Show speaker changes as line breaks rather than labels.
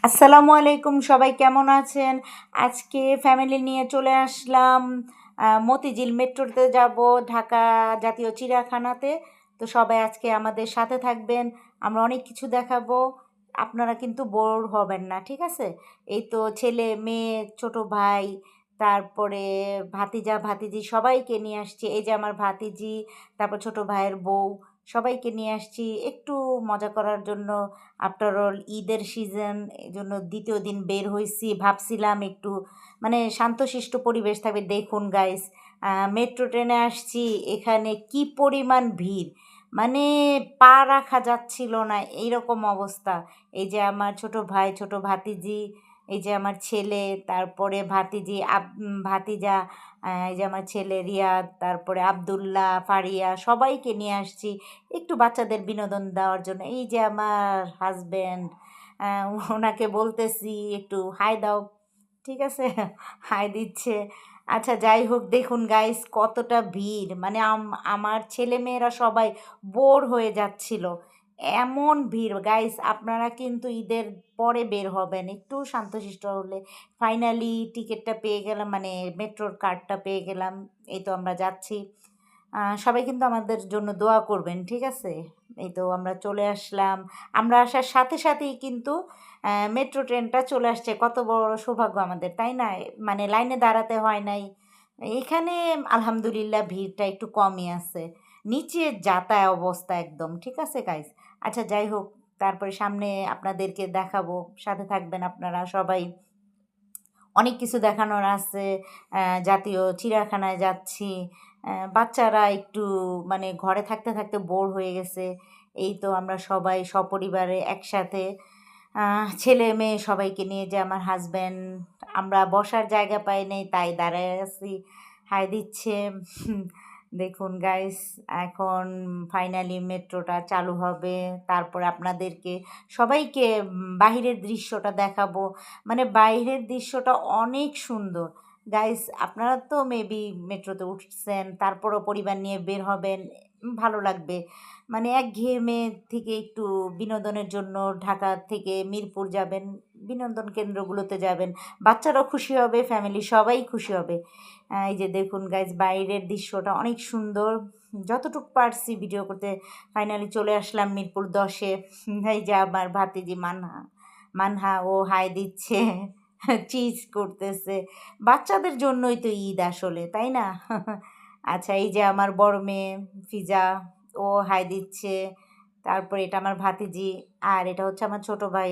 আসসালামু আলাইকুম, সবাই কেমন আছেন? আজকে ফ্যামিলি নিয়ে চলে আসলাম মতিঝিল মেট্রোতে যাব, ঢাকা জাতীয় চিড়িয়াখানাতে। তো সবাই আজকে আমাদের সাথে থাকবেন, আমরা অনেক কিছু দেখাবো, আপনারা কিন্তু বোর হবেন না, ঠিক আছে? এই তো ছেলে মেয়ে ছোট ভাই, তারপরে ভাতিজা ভাতিজি সবাইকে নিয়ে আসছি। এই যে আমার ভাতিজি, তারপর ছোট ভাইয়ের বউ, সবাইকে নিয়ে আসছি একটু মজা করার জন্য। আফটার অল ঈদের সিজন, এই জন্য দ্বিতীয় দিন বের হয়েছি, ভাবছিলাম একটু মানে শান্তশিষ্ট পরিবেশ থাকবে। দেখুন গাইস, মেট্রো ট্রেনে আসছি, এখানে কি পরিমাণ ভিড়, মানে পা রাখা যাচ্ছিল না, এইরকম অবস্থা। এই যে আমার ছোট ভাই, ছোট ভাতিজি, এই যে আমার ছেলে, তারপরে ভাতিজি ভাতিজা, এই যে আমার ছেলে রিয়াদ, তারপরে আব্দুল্লাহ, ফারিয়া, সবাইকে নিয়ে আসছি একটু বাচ্চাদের বিনোদন দেওয়ার জন্য। এই যে আমার হাজব্যান্ড, ওনাকে বলতেছি একটু হাই দাও, ঠিক আছে? হাই দিচ্ছে। আচ্ছা যাই হোক, দেখুন গাইস কতটা ভিড়, মানে আমার ছেলেমেয়েরা সবাই বোর হয়ে যাচ্ছিল, এমন ভিড় গাইস। আপনারা কিন্তু ঈদের পরে বের হবেন একটু শান্তশিষ্ট হলে। ফাইনালি টিকিটটা পেয়ে গেলাম, মানে মেট্রোর কার্ডটা পেয়ে গেলাম। এই তো আমরা যাচ্ছি, সবাই কিন্তু আমাদের জন্য দোয়া করবেন, ঠিক আছে? এই তো আমরা চলে আসলাম। আমরা আসার সাথে সাথেই কিন্তু মেট্রো ট্রেনটা চলে আসছে। কত বড় সৌভাগ্য আমাদের, তাই না? মানে লাইনে দাঁড়াতে হয় নাই। এখানে আলহামদুলিল্লাহ ভিড়টা একটু কমই আছে, নিচে যাতায় অবস্থা একদম, ঠিক আছে গাইস? আচ্ছা যাই হোক, তারপরে সামনে আপনাদেরকে দেখাবো, সাথে থাকবেন আপনারা সবাই। অনেক কিছু দেখানোর আছে। জাতীয় চিড়িয়াখানায় যাচ্ছি। বাচ্চারা একটু মানে ঘরে থাকতে থাকতে বোর হয়ে গেছে। এই তো আমরা সবাই সপরিবারে একসাথে, ছেলে মেয়ে সবাইকে নিয়ে, যে আমার হাজব্যান্ড, আমরা বসার জায়গা পাই নাই তাই দাঁড়ায় আছি, হাই দিচ্ছে। দেখুন গাইস, এখন ফাইনালি মেট্রোটা চালু হবে, তারপর আপনাদেরকে সবাইকে বাহিরের দৃশ্যটা দেখাবো। মানে বাইরের দৃশ্যটা অনেক সুন্দর গাইস। আপনারা তো মেবি মেট্রোতে উঠছেন, তারপরও পরিবার নিয়ে বের হবেন, ভালো লাগবে। মানে একঘেয়েমে থেকে একটু বিনোদনের জন্য ঢাকা থেকে মিরপুর যাবেন, বিনোদন কেন্দ্রগুলোতে যাবেন, বাচ্চারাও খুশি হবে, ফ্যামিলি সবাই খুশি হবে। এই যে দেখুন গাইজ, বাইরের দৃশ্যটা অনেক সুন্দর, যতটুকু পারছি ভিডিও করতে। ফাইনালি চলে আসলাম মিরপুর 10-এ। এই যে আমার ভাতিজি মানহা, মানহা ও হাই দিচ্ছে, চিজ করতেছে। বাচ্চাদের জন্যই তো ঈদ আসলে, তাই না? আচ্ছা এই যে আমার বড় মেয়ে ফিজা, ও হাই দিচ্ছে। তারপর এটা আমার ভাতিজি, আর এটা হচ্ছে আমার ছোট ভাই।